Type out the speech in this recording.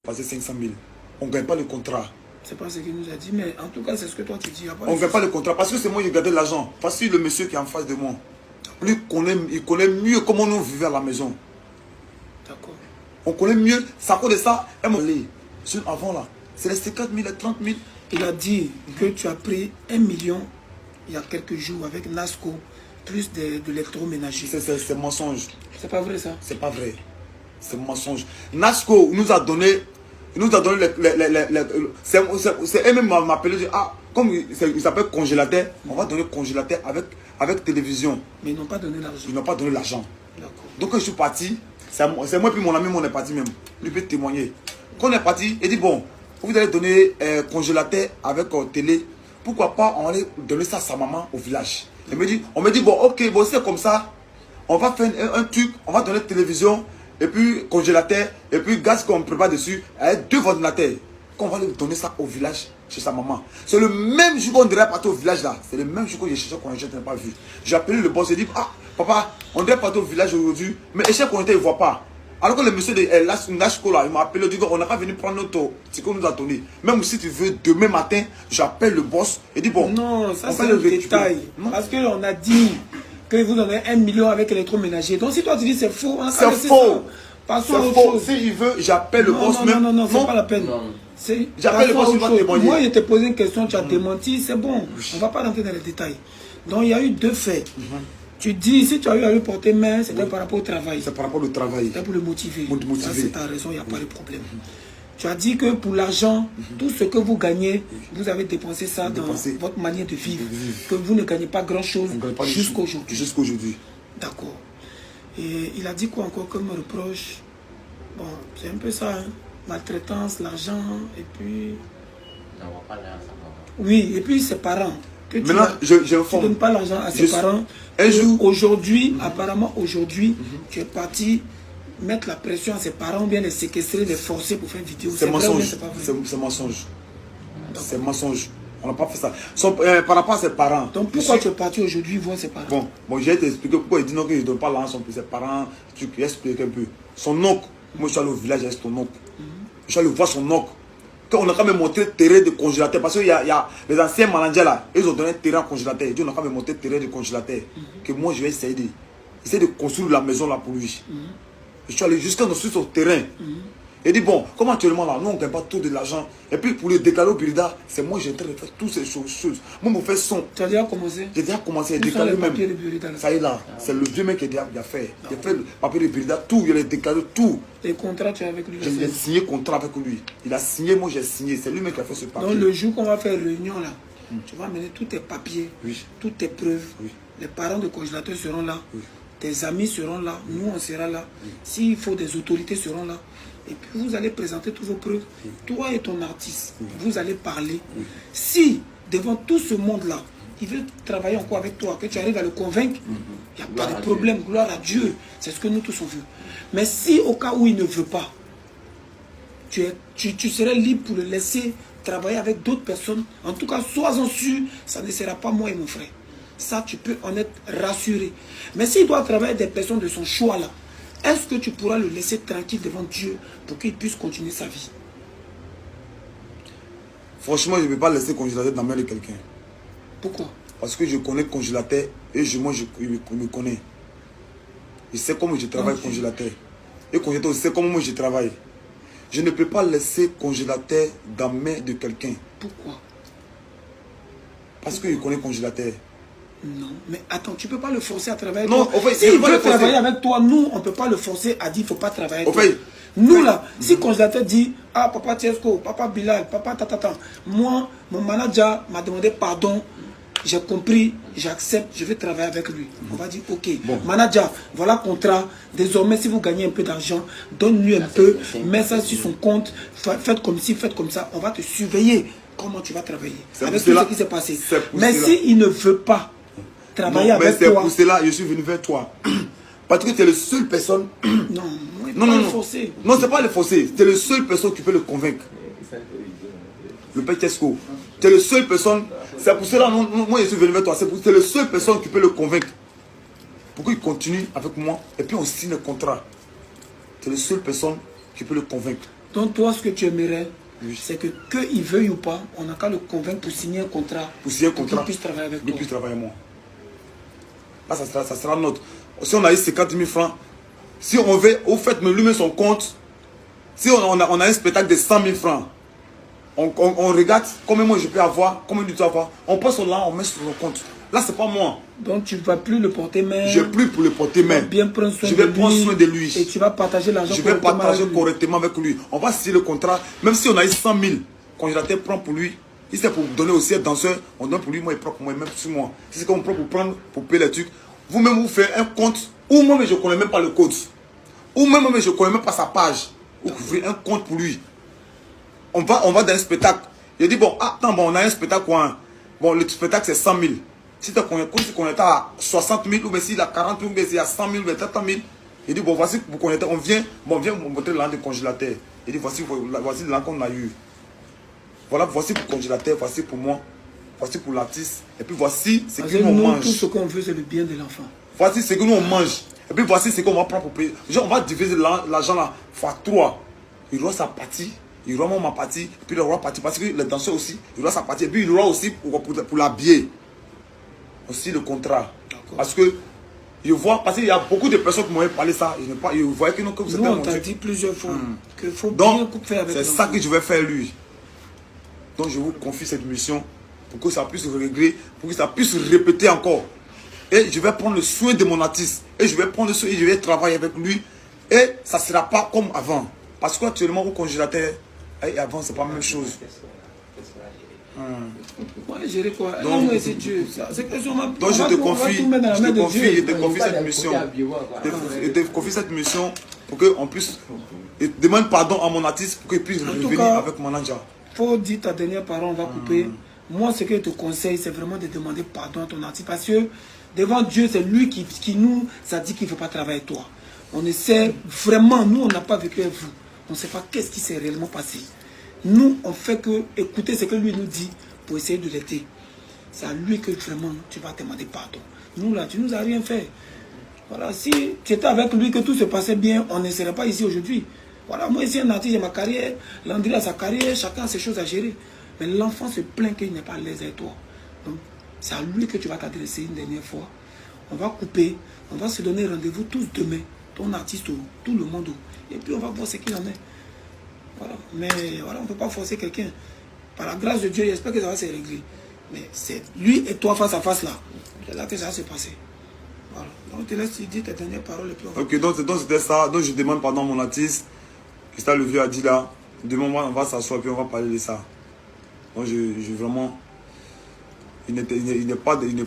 passer 500 000. On ne gagne pas le contrat. C'est pas ce qu'il nous a dit, mais en tout cas, c'est ce que toi tu dis. On ne gagne pas le contrat parce que c'est moi qui ai gardé l'argent. Parce que le monsieur qui est en face de moi, lui, il connaît mieux comment nous vivons à la maison. D'accord. On connaît mieux. Ça cause de ça. Avant là, c'est resté 4 000 et 30 000. Il a dit que tu as pris 1 million il y a quelques jours avec Nasco, plus de l'électroménager. C'est mensonge. C'est pas vrai ça? C'est pas vrai. C'est mensonge. Nasco nous a donné. Il nous a donné c'est eux-mêmes m'a appelé, dit, ah, comme il s'appelle congélateur, on va donner congélateur avec télévision. Mais ils n'ont pas donné l'argent. Ils n'ont pas donné l'argent. D'accord. Donc quand je suis parti, c'est moi puis mon ami, on est parti même. Lui peut témoigner. Quand on est parti, il dit bon, vous allez donner congélateur avec télé. Pourquoi pas on allait donner ça à sa maman au village. On me dit bon, ok, bon c'est comme ça. On va faire un truc, on va donner télévision. Et puis congélateur, et puis gaz qu'on prépare dessus, avec 2 ordinateurs. Qu'on va lui donner ça au village, chez sa maman. C'est le même jour qu'on devrait partir au village là. C'est le même jour que j'ai cherché qu'on n'ai pas vu. J'ai appelé le boss et dit, ah, papa, on devrait partir au village aujourd'hui, mais échec qu'on était, il ne voit pas. Alors que le monsieur de Nasco là, il m'a appelé, il dit, on n'a pas venu prendre notre ce qu'on nous a donné. Même si tu veux, demain matin, j'appelle le boss et dit, bon. Non, ça c'est le détail. Parce qu'on a dit que vous donnez 1 million avec l'électroménager. Donc si toi tu dis c'est faux, c'est faux. C'est faux. S'il veut, j'appelle le boss même. Non, c'est pas la peine. J'appelle le boss, il va témoigner. Moi, je t'ai posé une question, tu as démenti, c'est bon. On ne va pas rentrer dans les détails. Donc il y a eu 2 faits. Tu dis, si tu as eu à lui porter main, c'était par rapport au travail. C'est par rapport au travail. C'était pour le motiver. C'est ta raison, il n'y a pas de problème. Tu as dit que pour l'argent, tout ce que vous gagnez, vous avez dépensé ça dans votre manière de vivre. Que vous ne gagnez pas grand-chose jusqu'aujourd'hui. Jusqu'aujourd'hui. D'accord. Et il a dit quoi encore comme reproche? Bon, c'est un peu ça, hein? Maltraitance, l'argent, et puis... Oui, et puis ses parents. Maintenant, je tu ne donnes pas l'argent à ses parents. Aujourd'hui, apparemment aujourd'hui, tu es parti mettre la pression à ses parents, ou bien les séquestrer, les forcer pour faire une vidéo. C'est mensonge. C'est mensonge. C'est mensonge. On n'a pas fait ça. Par rapport à ses parents. Donc pourquoi tu es parti aujourd'hui voir ses parents? Bon, j'ai t'expliqué pourquoi il dit non que je ne donne pas l'argent pour ses parents. Tu expliques un peu. Son oncle, moi je suis allé au village avec son oncle. Je suis allé voir son oncle. Quand on a quand même montré le terrain de congélateur, parce qu'il y a les anciens managers là, ils ont donné un terrain congélateur. Il dit on a quand même montré le terrain de congélateur. Que moi je vais essayer de construire la maison là pour lui. Je suis allé jusqu'à sur son terrain. Il dit bon, comme actuellement là, nous on ne gagne pas tout de l'argent. Et puis pour le déclarer au Birida, c'est moi j'ai en train de faire toutes ces choses. Moi je fais son. Tu as déjà commencé? J'ai déjà commencé à déclarer même. Ça y est là, c'est le vieux mec qui a fait. Il a fait le papier de Birida, tout, il a déclaré tout. Les contrats tu as avec lui? J'ai signé contrat avec lui. Il a signé, moi j'ai signé. C'est lui-même qui a fait ce papier. Donc le jour qu'on va faire réunion là, tu vas amener tous tes papiers, toutes tes preuves. Les parents de congélateur seront là. Tes amis seront là, nous on sera là. S'il faut, des autorités seront là. Et puis vous allez présenter toutes vos preuves. Toi et ton artiste, vous allez parler. Si, devant tout ce monde-là, il veut travailler encore avec toi, que tu arrives à le convaincre, il n'y a pas de problème, gloire à Dieu. C'est ce que nous tous on veut. Mais si au cas où il ne veut pas, tu serais libre pour le laisser travailler avec d'autres personnes. En tout cas, sois-en sûr, ça ne sera pas moi et mon frère. Ça, tu peux en être rassuré. Mais s'il doit travailler avec des personnes de son choix là, est-ce que tu pourras le laisser tranquille devant Dieu pour qu'il puisse continuer sa vie? Franchement, je ne peux pas laisser congélateur dans la main de quelqu'un. Pourquoi? Parce que je connais congélateur et je me connais. Je sais comment je travaille congélateur. Et congélateur, je sais comment moi je travaille. Je ne peux pas laisser congélateur dans la main de quelqu'un. Pourquoi? Parce que je connais congélateur. Non, mais attends, tu ne peux pas le forcer à travailler avec toi. En fait, s'il veut travailler avec toi, nous, on ne peut pas le forcer à dire qu'il ne faut pas travailler avec toi. Nous là, si le congélateur dit, ah papa Tiesko, papa Bilal, papa Tatata, moi, mon manager m'a demandé pardon, j'ai compris, j'accepte, je vais travailler avec lui. On va dire, ok, manager, voilà le contrat, désormais si vous gagnez un peu d'argent, donne-lui un peu, mets ça sur son compte, faites comme ci, faites comme ça, on va te surveiller comment tu vas travailler. Avec tout ce qui s'est passé. Mais s'il ne veut pas travailler avec toi... C'est pour cela que je suis venu vers toi. Parce que tu es la seule personne... Non, forcer. Non, c'est pas le forcer. Tu es la seule personne qui peut le convaincre. Le père Tesco. Tu es la seule personne... C'est pour cela que moi je suis venu vers toi. Tu es la seule personne qui peut le convaincre. Pour qu'il continue avec moi. Et puis on signe le contrat. Tu es la seule personne qui peut le convaincre. Donc toi, ce que tu aimerais, Oui. c'est que qu'il veuille ou pas, on n'a qu'à le convaincre pour signer un contrat. Pour signer un contrat. Qu'il puisse travailler avec Qu'il toi. puisse travailler avec moi. Là, ça sera notre. Si on a eu 50 000 francs, si on veut, au fait, me lui met son compte. Si on a un spectacle de 100 000 francs, on regarde combien moi je peux avoir, combien tu dois avoir. On passe là, on met sur son compte. Là, c'est pas moi. Donc tu ne vas plus le porter main. Je ne vais plus pour le porter main. Bien prendre soin je vais prendre soin de lui. Et tu vas partager l'argent Je vais partager correctement avec lui. On va signer le contrat. Même si on a eu 100 000, congélateur prend pour lui. Si c'est pour donner aussi un danseur, on donne pour lui, moi il prend pour moi, même sur moi. Si c'est qu'on prend pour prendre, pour payer les trucs, vous-même vous faites un compte, ou moi je ne connais même pas le code. Ou même je ne connais même pas sa page. Vous ouvrez un compte pour lui. On va dans un spectacle. Je dis, bon, attends, bon, on a un spectacle quoi. Bon, le spectacle c'est 100 000. Si tu est à 60 000, ou bien s'il a 40 000, ou bien s'il a 100 000, ou bien 30 000, il dit, bon, voici, vous connaissez, on vient vous montrer l'an de congélateur. Il dit, voici l'an qu'on a eu. Voilà, voici pour le congélateur, voici pour moi, voici pour l'artiste, et puis voici ce que nous on mange. Tout ce qu'on veut, c'est le bien de l'enfant. Voici ce que nous on mange, et puis voici ce qu'on va prendre pour payer. Genre, on va diviser l'argent là, fois 3. Il aura sa partie, il aura ma partie, et puis il aura partie, parce que les danseurs aussi, il aura sa partie, et puis il aura aussi pour l'habiller. Aussi le contrat. Parce que je vois, parce qu'il y a beaucoup de personnes qui m'ont parlé ça, je voyais que nous, comme nous on t'a dit plusieurs fois qu'il faut donc, bien faire avec c'est ça que je vais faire lui. Donc je vous confie cette mission pour que ça puisse régler, pour que ça puisse répéter encore. Et je vais prendre le soin de mon artiste. Et je vais prendre le soin et je vais travailler avec lui. Et ça ne sera pas comme avant. Parce qu'actuellement au congélateur, et avant c'est pas la même chose. Ouais, gérer quoi? Donc, c'est Dieu. Donc je te confie cette mission. Je te confie cette mission pour qu'on puisse. Et demande pardon à mon artiste pour qu'il puisse revenir avec mon manager. Faut dire ta dernière parole, on va couper. Moi, ce que je te conseille, c'est vraiment de demander pardon à ton artiste. Parce que devant Dieu, c'est lui qui nous a dit qu'il ne faut pas travailler avec toi. On essaie vraiment, nous, on n'a pas vécu avec vous. On ne sait pas qu'est-ce qui s'est réellement passé. Nous, on fait que écouter ce que lui nous dit pour essayer de l'aider. C'est à lui que vraiment tu vas demander pardon. Nous là, tu nous as rien fait. Voilà, si tu étais avec lui, que tout se passait bien, on ne serait pas ici aujourd'hui. Voilà, moi ici un artiste, j'ai ma carrière, Landry a sa carrière, chacun a ses choses à gérer. Mais l'enfant se plaint qu'il n'est pas à l'aise avec toi. Donc, c'est à lui que tu vas t'adresser une dernière fois. On va couper, on va se donner rendez-vous tous demain. Ton artiste, tout le monde. Et puis on va voir ce qu'il en est. Voilà. Mais voilà, on ne peut pas forcer quelqu'un. Par la grâce de Dieu, j'espère que ça va se régler. Mais c'est lui et toi face à face là. C'est là que ça va se passer. Voilà. Donc je te laisse dire tes dernières paroles et puis on va... Ok, donc c'était ça. Donc je demande pardon à mon artiste. Christophe le vieux a dit là. Demain on va s'asseoir et puis on va parler de ça. Donc je vraiment. Il n'était pas derrière.